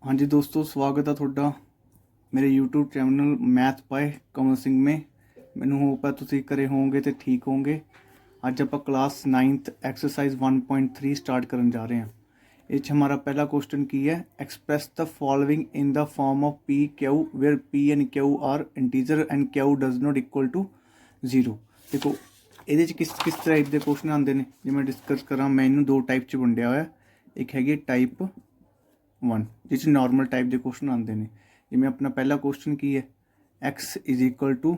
हाँ जी दोस्तों, स्वागत है ਤੁਹਾਡਾ ਮੇਰੇ YouTube channel math bye Kamal Singh में। ਮੈਨੂੰ ਹੋਪ ਹੈ ਤੁਸੀਂ ਘਰੇ ਹੋਵੋਗੇ ਤੇ ਠੀਕ ਹੋਵੋਗੇ। ਅੱਜ ਆਪਾਂ ਕਲਾਸ 9th एक्सरसाइज 1.3 स्टार्ट ਕਰਨ ਜਾ ਰਹੇ ਹਾਂ। ਇਹ 'ਚ हमारा पहला क्वेश्चन की है, express the following in the form of P Q where P and Q are integer and Q does not equal to 0। देखो ਇਹਦੇ 'ਚ किस टाइप के क्वेश्चन आते हैं, जो मैं डिस्कस करा। मैं इन्हू दो टाइप च वंडिया होया। एक हैगी टाइप 1 जिस नॉर्मल टाइप के क्वेश्चन आते हैं। जिमें अपना पहला क्वेश्चन की है, x इज इक्वल टू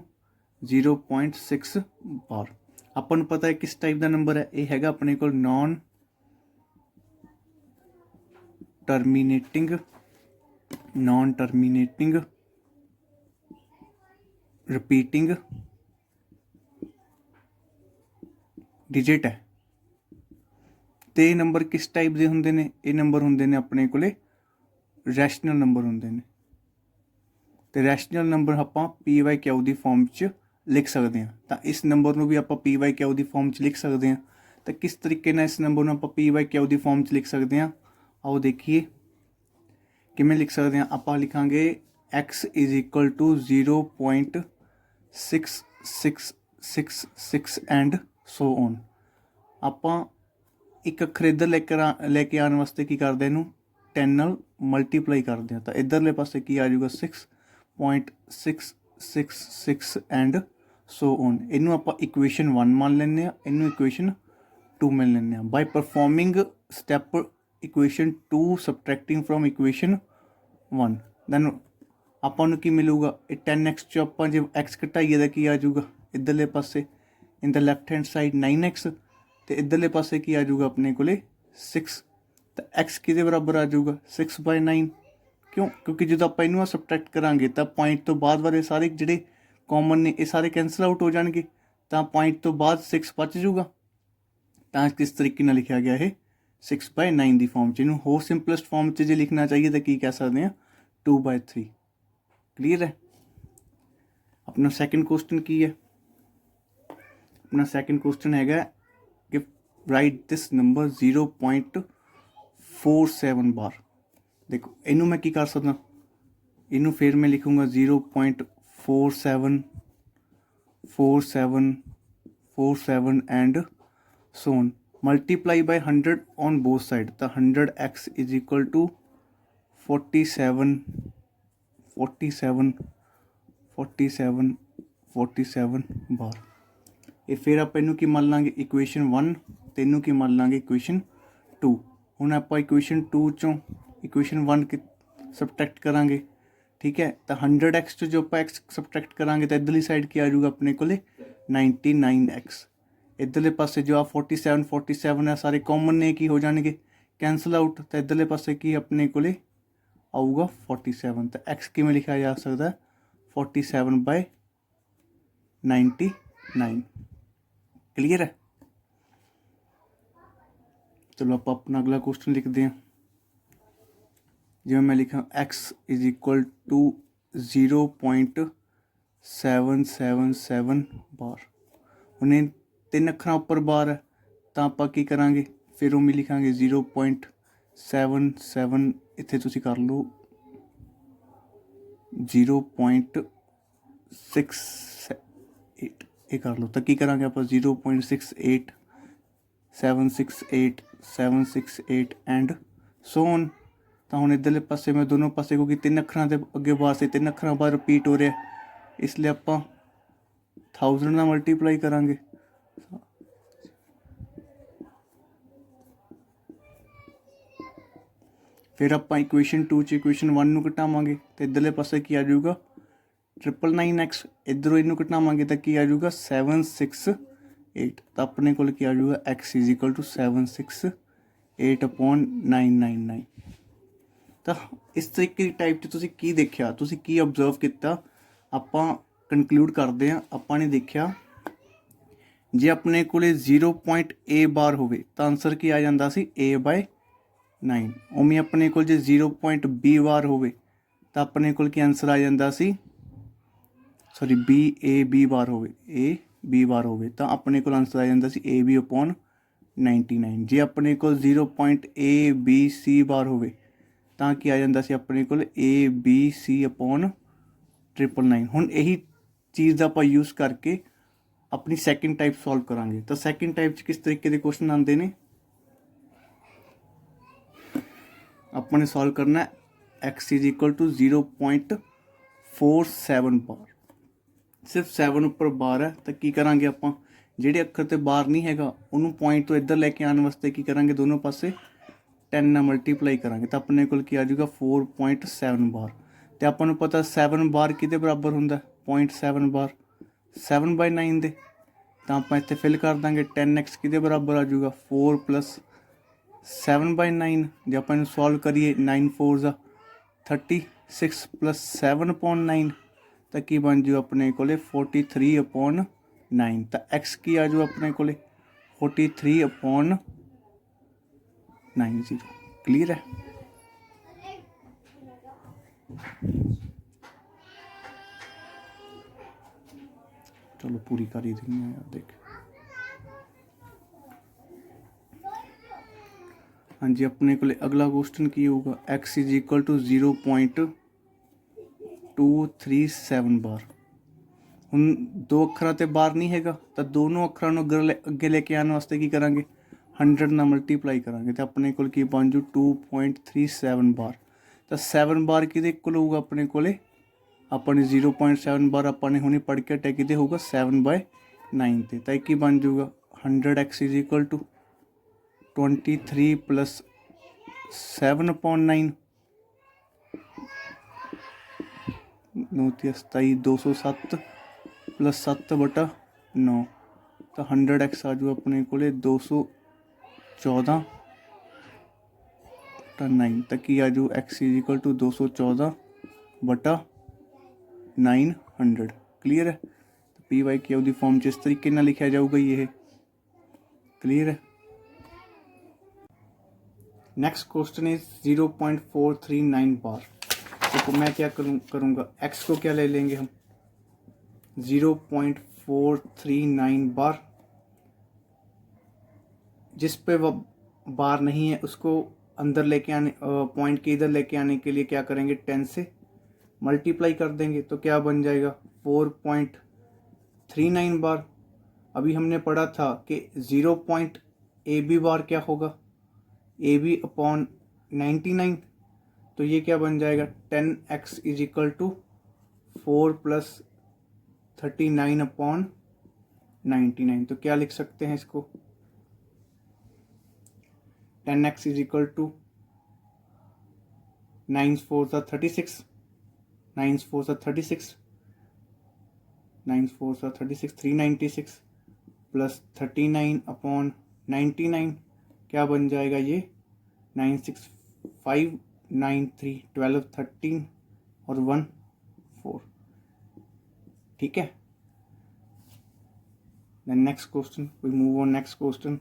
0.6 बार। अपन नूं पता है किस टाइप का नंबर है, ये हैगा अपने को नॉन टर्मीनेटिंग रिपीटिंग डिजिट है। तो ये नंबर किस टाइप के होंगे ने? ये नंबर होंगे ने अपने को रैशनल नंबर होंगे ने। तो रैशनल नंबर आप पी वाई क्यू की फॉर्म च लिख सकते हैं। तो इस नंबर को भी आप पी वाई क्यू की फॉर्म च लिख सकते हैं। तो किस तरीके इस नंबर को आप पी वाई क्यू की फॉर्म च लिख सकते हैं, आओ देखिए किमें लिख सकते हैं। आप लिखांगे x is equal to 0.6666 and so on. आप एक अखर इधर लेके आने वास्ते की करते हैं, 10 नाल मल्टीप्लाई करते हैं। तो इधरले पासे की आ जाऊगा 6.666 एंड सो ऑन। इनू आप इक्वेशन 1 मान लें, इनू इक्वेशन 2 मान लें। By performing step equation 2 subtracting from equation 1 then आपां नूं की मिलूगा। 10x चो आप जो x घटाइए तो की आ जाऊगा इधरले पासे in the left hand side 9x। तो इधरले पासे की आ जाऊगा अपने को 6। तो x कि बराबर आ जाऊगा 6/9। क्यों? क्योंकि जो आप इनू सबट्रैक्ट करांगे तो पॉइंट तो बाद वाले सारे जोड़े कॉमन ने ये सारे कैंसल आउट हो जाएंगे। तो पॉइंट तो बाद 6 बच जाऊगा। तो किस तरीके लिखा गया है 6/9 की फॉर्म च। इनू होर सिंपलेस्ट फॉर्म च जो लिखना चाहिए तो की कह सकते हैं 2/3। क्लीयर है। अपना सैकेंड क्वेश्चन की है, अपना सैकेंड क्वेश्चन है कि राइट दिस नंबर 0.47 बार। देखो इनू मैं की कर सकता, इनू फिर मैं लिखूँगा 0.47 and so on multiply by 100 on both side. तो 100x इज इक्वल टू 47 बार। ये फिर आप इनू की मान लाँगे इक्वेशन 1 तो इनू की मान लाँगे इक्वेशन 2। हुण आप इक्वेशन 2 चों इक्वेशन 1 की सबट्रैक्ट करांगे, ठीक है। तो 100x चो जो आप x सबट्रैक्ट करांगे तो इधरली साइड की आ जाऊगा अपने को 99x। इधरले पासे जो आप 47 है सारे कॉमन ने की हो जाएंगे कैंसल आउट। तो इधरले पासे की अपने को आऊगा 47। तो x की में लिखा जा सकता है 47/99। क्लियर है। चलो आप अपना अगला क्वेश्चन लिखते हैं। जिमें मैं लिखा x इज इक्वल टू 0.777 बार। उन्हें 3 अखर उपर बार है तो आप की करांगे फिर उम्मीद लिखांगे 0.77 इत्थे तुसी कर लो 0.68 ये कर लो। तो की करांगे आप 0.68 768 एंड सो ऑन। तो हुण इधरले पासे मैं दोनों पासे क्योंकि 3 अखरां के अगे बार से 3 अखरां बाद रिपीट हो रहा है, इसलिए आप 1000 ना मल्टीप्लाई करांगे। फिर आप इक्वेशन 2 च इक्वेशन 1 नूं घटावांगे तो इधरले पासे की आ जाऊगा 999x। इधरों इनू घटावांगे तो की आ जाऊगा 768। तो अपने को की आ जाऊगा x इज इक्वल टू 768/999। तो इस तरीके की टाइप तुसी की देखा, तुसी की ऑबजर्व किया। आपां कंक्लूड करते हैं। आपां ने देखा जे अपने को 0.a बार होवे तो आंसर की आ जाता सी a/9। उमें अपने को 0.b बार होवे तो अपने को आंसर आ जाता सी b बार होवे तो अपने को आंसर आ जाता सी AB/99। जे अपने को 0.ABC बार होवे तो ਤਾਂ ਕੀ ਆ ਜਾਂਦਾ ਸੀ ਆਪਣੇ ਕੋਲ ABC/999। ਹੁਣ ਇਹੀ ਚੀਜ਼ ਦਾ ਆਪਾਂ ਯੂਜ਼ ਕਰਕੇ ਆਪਣੀ ਸੈਕਿੰਡ ਟਾਈਪ ਸੋਲਵ ਕਰਾਂਗੇ। ਤਾਂ ਸੈਕਿੰਡ ਟਾਈਪ 'ਚ ਕਿਸ ਤਰੀਕੇ ਦੇ ਕੁਐਸਚਨ ਆਉਂਦੇ ਨੇ, ਆਪਾਂ ਨੇ ਸੋਲਵ ਕਰਨਾ x = 0.47 ਬਾਰ, ਸਿਰਫ 7 ਉੱਪਰ ਬਾਰ ਹੈ। ਤਾਂ ਕੀ ਕਰਾਂਗੇ ਆਪਾਂ, ਜਿਹੜੇ ਅੱਖਰ ਤੇ ਬਾਰ ਨਹੀਂ ਹੈਗਾ ਉਹਨੂੰ ਪੁਆਇੰਟ ਤੋਂ ਇੱਧਰ ਲੈ ਕੇ ਆਉਣ ਵਾਸਤੇ ਕੀ ਕਰਾਂਗੇ, ਦੋਨੋਂ ਪਾਸੇ 10 ਨਾਲ ਮਲਟੀਪਲਾਈ ਕਰਾਂਗੇ। ਤਾਂ ਆਪਣੇ ਕੋਲ ਕੀ ਆ ਜਾਊਗਾ 4.7 ਬਾਰ। ਤੇ ਆਪਾਂ ਨੂੰ ਪਤਾ 7 ਬਾਰ ਕਿਹਦੇ ਬਰਾਬਰ ਹੁੰਦਾ, 0.7 ਬਾਰ 7/9 ਦੇ। ਤਾਂ ਆਪਾਂ ਇੱਥੇ ਫਿਲ ਕਰ ਦਾਂਗੇ 10x ਕਿਹਦੇ ਬਰਾਬਰ ਆ ਜਾਊਗਾ 4 + 7/9। ਜੇ ਆਪਾਂ ਇਹਨੂੰ ਸੋਲਵ ਕਰੀਏ 9 4 36 + 7/9 ਤਾਂ ਕੀ ਬਣ ਜੂ ਆਪਣੇ ਕੋਲੇ 43/9। ਤਾਂ x ਕੀ ਆ ਜੂ ਆਪਣੇ ਕੋਲੇ 43/90। ਕਲੀਅਰ ਹੈ। ਚਲੋ ਪੂਰੀ ਕਰ ਹੀ ਦਿੰਦੇ ਹਾਂ ਦੇਖ। ਹਾਂਜੀ, ਆਪਣੇ ਕੋਲੇ ਅਗਲਾ ਕੁਐਸਚਨ ਕੀ ਹੋਊਗਾ, x = 0.237 ਬਾਰ। ਹੁਣ ਦੋ ਅੱਖਰਾਂ ਤੇ ਬਾਰ ਨਹੀਂ ਹੈਗਾ ਤਾਂ ਦੋਨੋਂ ਅੱਖਰਾਂ ਨੂੰ ਅੱਗੇ ਲੈ ਕੇ ਆਉਣ ਵਾਸਤੇ ਕੀ ਕਰਾਂਗੇ, 100 ਨਾਲ ਮਲਟੀਪਲਾਈ ਕਰਾਂਗੇ। ਤਾਂ ਆਪਣੇ ਕੋਲ ਕੀ ਬਣ ਜੂ 2.37 ਬਾਰ। ਤਾਂ 7 ਬਾਰ ਕਿਹਦੇ ਇਕੁਅਲ ਹੋਊਗਾ ਆਪਣੇ ਕੋਲੇ, ਆਪਾਂ ਨੇ 0.7 ਬਾਰ ਆਪਾਂ ਨੇ ਹੁਣੇ ਪੜ੍ਹ ਕੇ ਹਟਿਆ ਕਿਤੇ ਹੋਊਗਾ 7/9 ਤੇ। ਤਾਂ ਇਹ ਕੀ ਬਣ ਜਾਊਗਾ 100x = 23 + 7/9 9 × 27 207 + 7/9। ਤਾਂ 100x ਆ ਜੂ ਆਪਣੇ ਕੋਲੇ 214/9। ਤਾਂ ਕੀ ਆ ਜੂ x = 214/900। ਕਲੀਅਰ ਹੈ। PYQ ਦੀ ਫਾਰਮ 'ਚ ਇਸ ਤਰੀਕੇ ਨਾਲ ਲਿਖਿਆ ਜਾਊਗਾ ਜੀ ਇਹ। ਕਲੀਅਰ ਹੈ। नेक्स्ट क्वेश्चन इज 0.439 बार। देखो मैं क्या करूँगा, x को क्या ले लेंगे हम 0.439 बार। जिस पे वो बार नहीं है उसको अंदर लेके आने, पॉइंट के इधर लेके आने के लिए क्या करेंगे, 10 से मल्टीप्लाई कर देंगे। तो क्या बन जाएगा 4.39 बार। अभी हमने पढ़ा था कि 0.AB बार क्या होगा, AB/99। तो ये क्या बन जाएगा 10x = 4 + 39/99। तो क्या लिख सकते हैं इसको, 10x = 9 4 36 9 4 36 9 4 36 396 + 39/99 क्या बन जाएगा ये 96593 12 13 और 1 4। ठीक है। Then next question, we move on next question.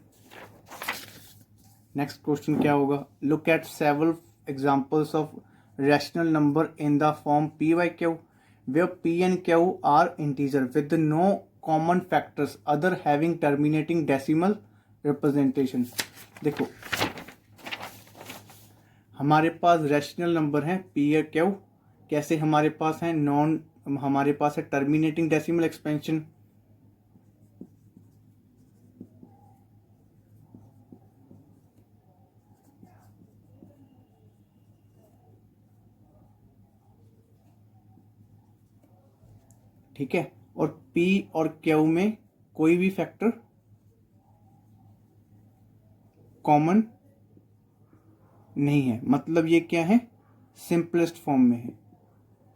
Next question क्या होगा, look at several examples of rational number in the form p/q where p and q are integer with no common factors other having terminating decimal representation। देखो हमारे पास rational number हैं p या q, कैसे हमारे पास है हमारे पास है टर्मिनेटिंग डेसिमल एक्सपेंशन। ठीक है, और p और q में कोई भी फैक्टर कॉमन नहीं है। मतलब ये क्या है, सिंपलेस्ट फॉर्म में है।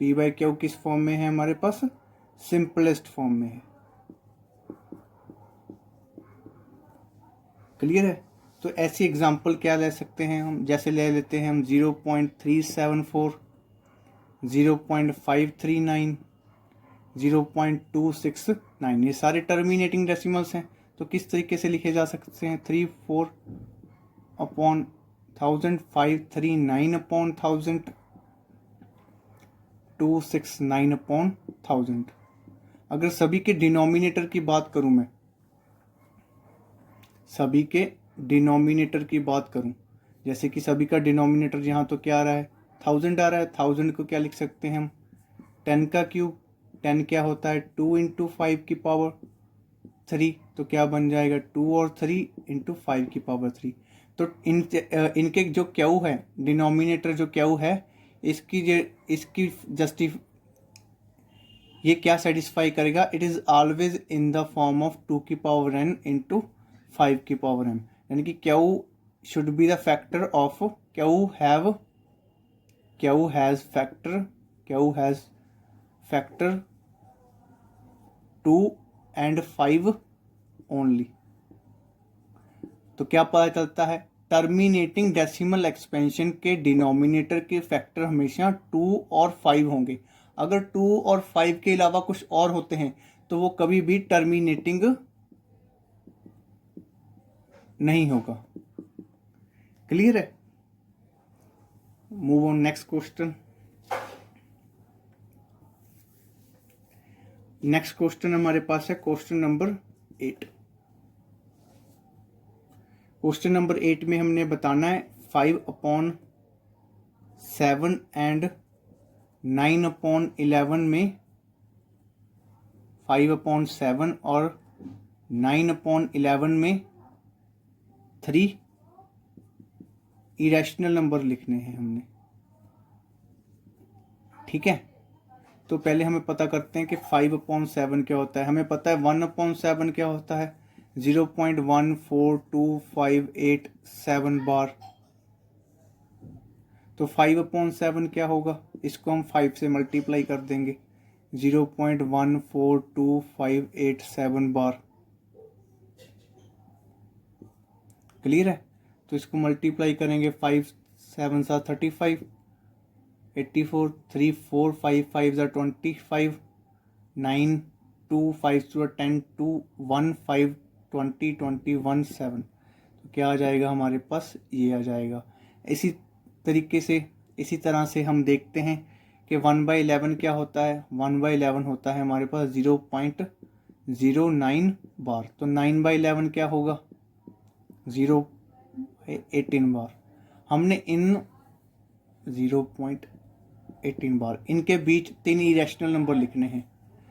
p/q किस फॉर्म में है हमारे पास, सिंपलेस्ट फॉर्म में है। क्लियर है। तो ऐसी एग्जांपल क्या ले सकते हैं हम, जैसे ले लेते हैं हम 0.374 0.539 0.269। ये सारे टर्मिनेटिंग डेसिमल्स हैं। तो किस तरीके से लिखे जा सकते हैं, 34/1000 539/1000 269/1000। अगर सभी के डिनोमिनेटर की बात करूं, मैं सभी के डिनोमिनेटर की बात करूं, जैसे कि सभी का डिनोमिनेटर यहाँ तो क्या आ रहा है 1000 आ रहा है, 1000 को क्या लिख सकते हैं हम 10 का क्यूब, 10 क्या होता है 2 इंटू 5 की पावर 3, तो क्या बन जाएगा 2 और 3 इंटू 5 की पावर 3। तो इनके जो क्यू है, डिनोमिनेटर जो क्यू है, इसकी ये क्या सेटिस्फाई करेगा, it is always in the form of 2 की पावर n इंटू 5 की पावर m, यानी कि Q should be the factor of Q has factor 2 and 5 only. तो क्या पता चलता है, टर्मिनेटिंग डेसिमल एक्सपेंशन के डिनोमिनेटर के फैक्टर हमेशा 2 और 5 होंगे। अगर 2 और 5 के अलावा कुछ और होते हैं तो वो कभी भी टर्मिनेटिंग नहीं होगा। क्लियर है? Move on next question. Next question हमारे पास है क्वेश्चन नंबर 8। क्वेश्चन नंबर 8 में हमने बताना है 5/7 एंड 9/11 में 5/7 और 9/11 में 3 इरेशनल नंबर लिखने हैं हमने। ठीक है, तो पहले हमें पता करते हैं कि 5/7 क्या होता है। हमें पता है 1/7 क्या होता है 0.142587 बार। तो 5/7 क्या होगा, इसको हम 5 से मल्टीप्लाई कर देंगे 0.142587 बार। क्लियर है? तो इसको मल्टीप्लाई करेंगे 5 7 सा 35, 84, 3 4 5 5 ज़ा 25, 9 2 5 2 10 2 1 5 20 21 7। तो क्या आ जाएगा हमारे पास, ये आ जाएगा। इसी तरह से हम देखते हैं कि 1/11 क्या होता है। 1/11 होता है हमारे पास 0.09 बार। तो 9/11 क्या होगा 0.18 बार। हमने इन 0.18 बार इनके बीच 3 इरेशनल नंबर लिखने हैं।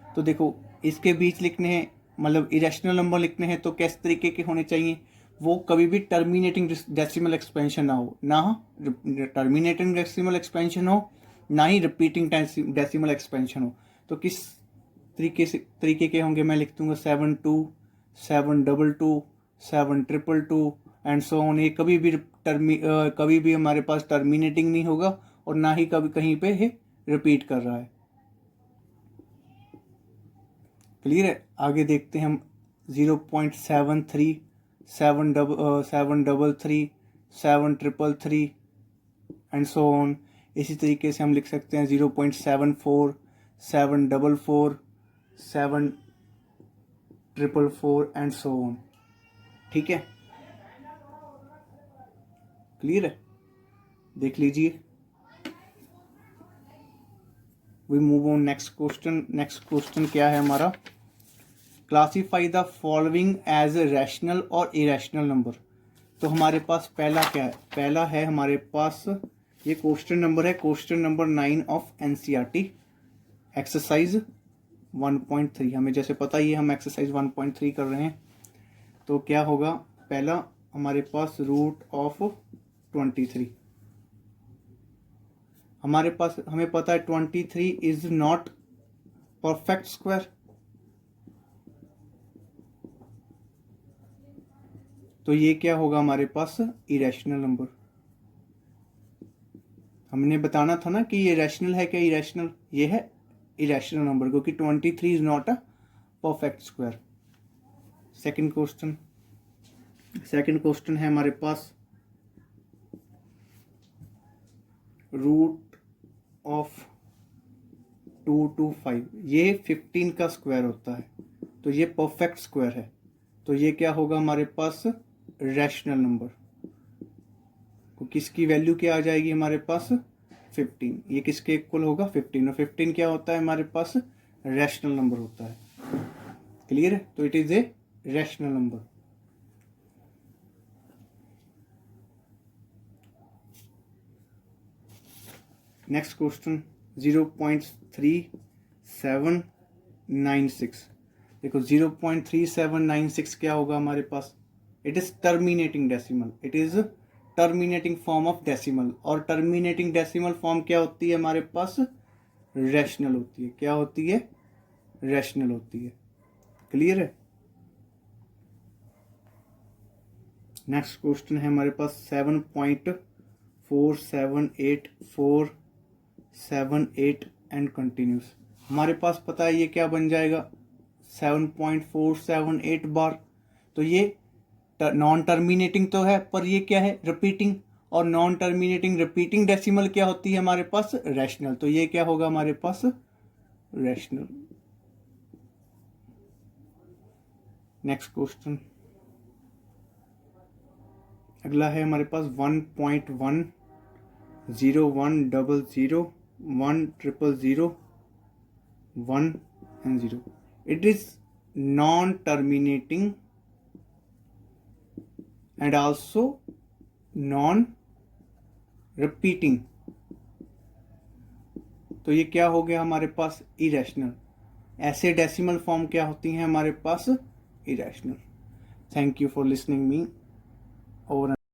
तो देखो इसके बीच लिखने हैं, मतलब इरेशनल नंबर लिखने हैं तो किस तरीके के होने चाहिए, वो कभी भी टर्मिनेटिंग डेसिमल एक्सपेंशन ना हो, टर्मिनेटिंग डेसिमल एक्सपेंशन हो, ना ही रिपीटिंग डेसिमल एक्सपेंशन हो। तो किस तरीके के होंगे, मैं लिख दूंगा 7 2 7 2 2 7 2 2 एंड सो ऑन। ये कभी भी हमारे पास टर्मिनेटिंग नहीं होगा और ना ही कभी कहीं पे ये रिपीट कर रहा है। क्लियर है? आगे देखते हैं हम 0.73 733 733 एंड सो ऑन। इसी तरीके से हम लिख सकते हैं 0.74 744 744 एंड सो ऑन। ठीक है, क्लियर है? देख लीजिए। We move on next question. Next question क्या है हमारा, classify the following as rational और इरेशनल नंबर। तो हमारे पास पहला क्या है, पहला है हमारे पास ये क्वेश्चन नंबर है, question number 9 of NCERT exercise 1.3। हमें जैसे पता ही है हम एक्सरसाइज 1.3 कर रहे हैं। तो क्या होगा, पहला हमारे पास रूट ऑफ 23। हमारे पास हमें पता है 23 इज नॉट परफेक्ट स्क्वायर। तो ये क्या होगा हमारे पास इरेशनल नंबर। हमने बताना था ना कि ये रैशनल है क्या इरेशनल, ये है इरेशनल नंबर, क्योंकि 23 is not a perfect square. Second question है हमारे पास रूट ऑफ 2 to 5, ये 15 का स्क्वायर होता है, तो ये परफेक्ट स्क्वायर है। तो ये क्या होगा हमारे पास रैशनल नंबर, तो किसकी वैल्यू क्या आ जाएगी हमारे पास 15। ये किसके इक्वल होगा 15, और 15 क्या होता है हमारे पास रैशनल नंबर होता है। क्लियर है? तो it is a rational number. Next question 0.3796, देखो 0.3796 क्या होगा हमारे पास, it is terminating decimal, it is terminating form of decimal, और टर्मिनेटिंग डेसिमल फॉर्म क्या होती है हमारे पास, रैशनल होती है, क्या होती है, रैशनल होती है। क्लियर है। नेक्स्ट क्वेश्चन है हमारे पास 7.47848 एंड कंटिन्यूस। हमारे पास पता है ये क्या बन जाएगा, 7.478 बार, तो ये नॉन टर्मिनेटिंग तो है पर ये क्या है, रिपीटिंग, और नॉन टर्मिनेटिंग रिपीटिंग डेसिमल क्या होती है हमारे पास, रैशनल, तो ये क्या होगा हमारे पास, रैशनल। नेक्स्ट क्वेश्चन अगला है हमारे पास 1.1010010010001 and 0, it is non terminating and also non repeating, तो ये क्या हो गया हमारे पास, इरेशनल। ऐसे डेसिमल फॉर्म क्या होती हैं हमारे पास, irrational. Thank you for listening me, over and